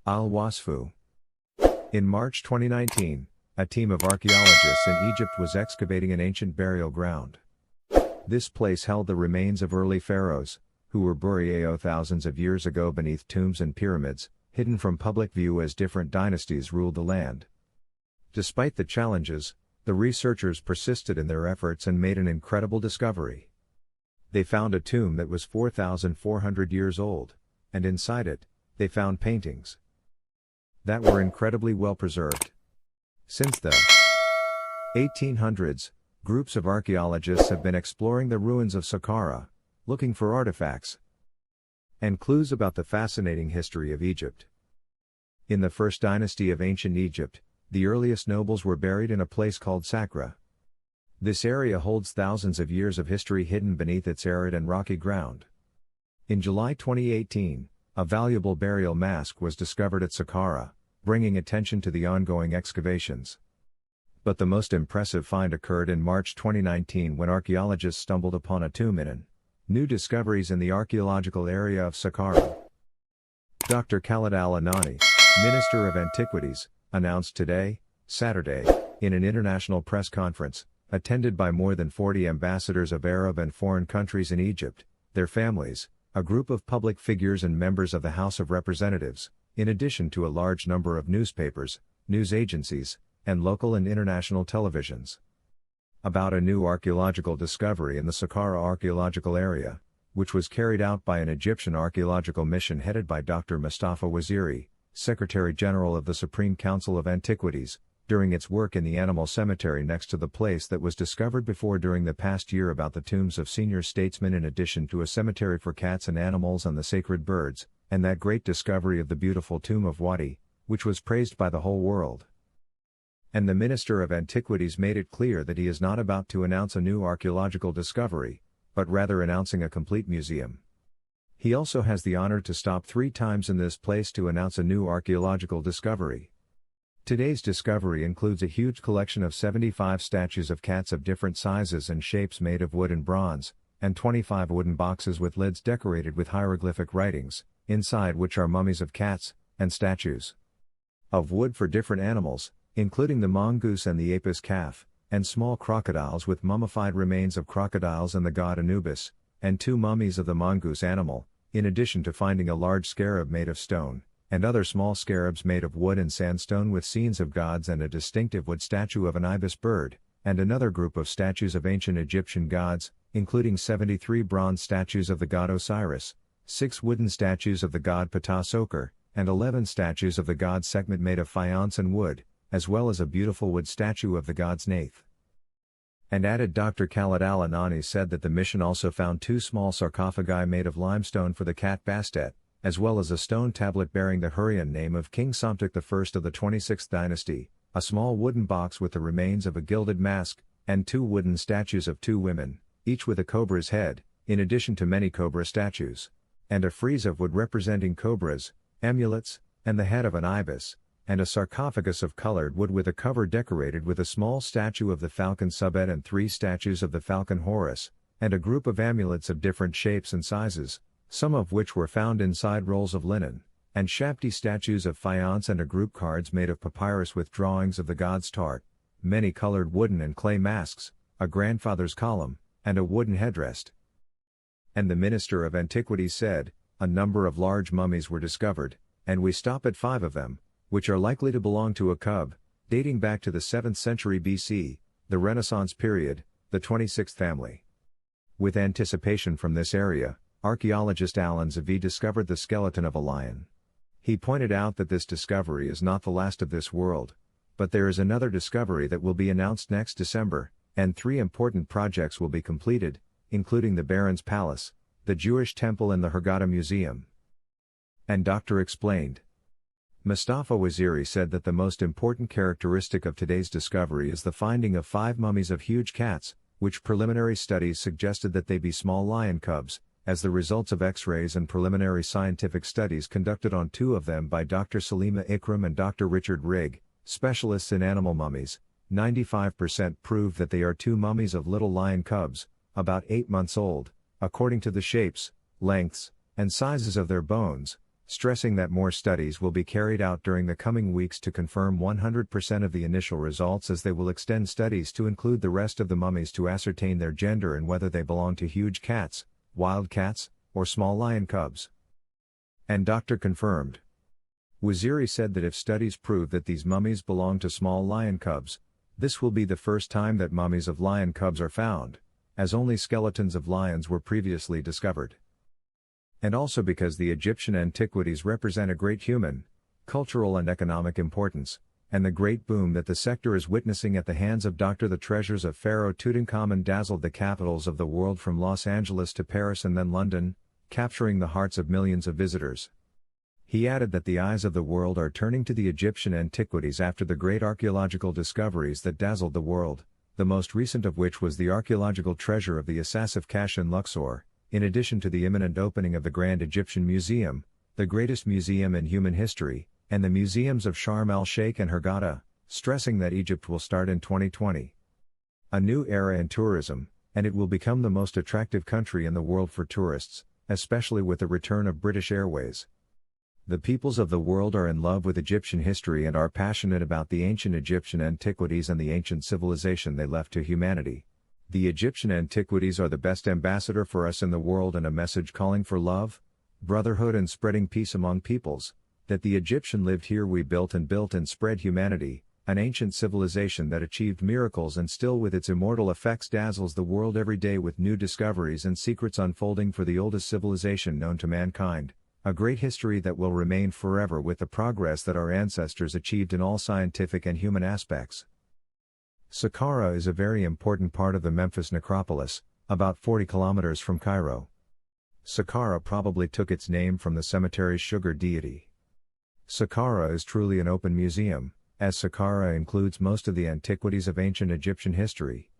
Al-Wasfu. In March 2019, a team of archaeologists in Egypt was excavating an ancient burial ground. This place held the remains of early pharaohs, who were buried thousands of years ago beneath tombs and pyramids, hidden from public view as different dynasties ruled the land. Despite the challenges, the researchers persisted in their efforts and made an incredible discovery. They found a tomb that was 4,400 years old, and inside it, they found paintings that were incredibly well preserved. Since the 1800s, groups of archaeologists have been exploring the ruins of Saqgara, looking for artifacts and clues about the fascinating history of Egypt. In the first dynasty of ancient Egypt, the earliest nobles were buried in a place called Saqgara. This area holds thousands of years of history hidden beneath its arid and rocky ground. In July 2018, a valuable burial mask was discovered at Saqgara, bringing attention to the ongoing excavations. But the most impressive find occurred in March 2019 when archaeologists stumbled upon a tomb in an new discoveries in the archaeological area of Saqgara. Dr. Khalid Al-Anani, Minister of Antiquities, announced today, Saturday, in an international press conference, attended by more than 40 ambassadors of Arab and foreign countries in Egypt, their families, a group of public figures and members of the House of Representatives, in addition to a large number of newspapers, news agencies, and local and international televisions, about a new archaeological discovery in the Saqgara archaeological area, which was carried out by an Egyptian archaeological mission headed by Dr. Mustafa Waziri, Secretary General of the Supreme Council of Antiquities, during its work in the animal cemetery next to the place that was discovered before during the past year about the tombs of senior statesmen in addition to a cemetery for cats and animals and the sacred birds, and that great discovery of the beautiful tomb of Wadi, which was praised by the whole world. And the Minister of Antiquities made it clear that he is not about to announce a new archaeological discovery, but rather announcing a complete museum. He also has the honor to stop 3 times in this place to announce a new archaeological discovery. Today's discovery includes a huge collection of 75 statues of cats of different sizes and shapes made of wood and bronze, and 25 wooden boxes with lids decorated with hieroglyphic writings, inside which are mummies of cats, and statues of wood for different animals, including the mongoose and the apis calf, and small crocodiles with mummified remains of crocodiles and the god Anubis, and 2 mummies of the mongoose animal, in addition to finding a large scarab made of stone, and other small scarabs made of wood and sandstone with scenes of gods and a distinctive wood statue of an ibis bird, and another group of statues of ancient Egyptian gods, including 73 bronze statues of the god Osiris, 6 wooden statues of the god Ptah Soker, and 11 statues of the god Sekhmet made of faience and wood, as well as a beautiful wood statue of the gods Nath. And added Dr. Khalid Al-Anani said that the mission also found 2 small sarcophagi made of limestone for the cat Bastet, as well as a stone tablet bearing the Hurrian name of King Psamtik I of the 26th dynasty, a small wooden box with the remains of a gilded mask, and 2 wooden statues of 2 women, each with a cobra's head, in addition to many cobra statues, and a frieze of wood representing cobras, amulets, and the head of an ibis, and a sarcophagus of colored wood with a cover decorated with a small statue of the falcon Subed and 3 statues of the falcon Horus, and a group of amulets of different shapes and sizes, some of which were found inside rolls of linen, and Shapti statues of faience and a group cards made of papyrus with drawings of the gods Tart, many colored wooden and clay masks, a grandfather's column, and a wooden headrest. And the Minister of Antiquities said, a number of large mummies were discovered, and we stop at 5 of them, which are likely to belong to a cub, dating back to the 7th century BC, the Renaissance period, the 26th family. With anticipation from this area, archaeologist Alan Zavi discovered the skeleton of a lion. He pointed out that this discovery is not the last of this world, but there is another discovery that will be announced next December, and 3 important projects will be completed, including the Baron's Palace, the Jewish Temple and the Hurghada Museum. And Dr. explained. Mustafa Waziri said that the most important characteristic of today's discovery is the finding of 5 mummies of huge cats, which preliminary studies suggested that they be small lion cubs, as the results of X-rays and preliminary scientific studies conducted on 2 of them by Dr. Salima Ikram and Dr. Richard Rigg, specialists in animal mummies, 95% prove that they are 2 mummies of little lion cubs, about 8 months old, according to the shapes, lengths, and sizes of their bones, stressing that more studies will be carried out during the coming weeks to confirm 100% of the initial results, as they will extend studies to include the rest of the mummies to ascertain their gender and whether they belong to huge cats, wild cats, or small lion cubs. And Dr. confirmed. Waziri said that if studies prove that these mummies belong to small lion cubs, this will be the first time that mummies of lion cubs are found, as only skeletons of lions were previously discovered. And also because the Egyptian antiquities represent a great human, cultural and economic importance, and the great boom that the sector is witnessing at the hands of Dr. The treasures of Pharaoh Tutankhamun dazzled the capitals of the world from Los Angeles to Paris and then London, capturing the hearts of millions of visitors. He added that the eyes of the world are turning to the Egyptian antiquities after the great archaeological discoveries that dazzled the world, the most recent of which was the archaeological treasure of the Asasif Cache in Luxor, in addition to the imminent opening of the Grand Egyptian Museum, the greatest museum in human history, and the museums of Sharm el-Sheikh and Hurghada, stressing that Egypt will start in 2020 a new era in tourism, and it will become the most attractive country in the world for tourists, especially with the return of British Airways. The peoples of the world are in love with Egyptian history and are passionate about the ancient Egyptian antiquities and the ancient civilization they left to humanity. The Egyptian antiquities are the best ambassador for us in the world and a message calling for love, brotherhood and spreading peace among peoples, that the Egyptian lived here we built and spread humanity, an ancient civilization that achieved miracles and still with its immortal effects dazzles the world every day with new discoveries and secrets unfolding for the oldest civilization known to mankind, a great history that will remain forever with the progress that our ancestors achieved in all scientific and human aspects. Saqgara is a very important part of the Memphis necropolis, about 40 kilometers from Cairo. Saqgara probably took its name from the cemetery's sugar deity. Saqgara is truly an open museum, as Saqqara includes most of the antiquities of ancient Egyptian history,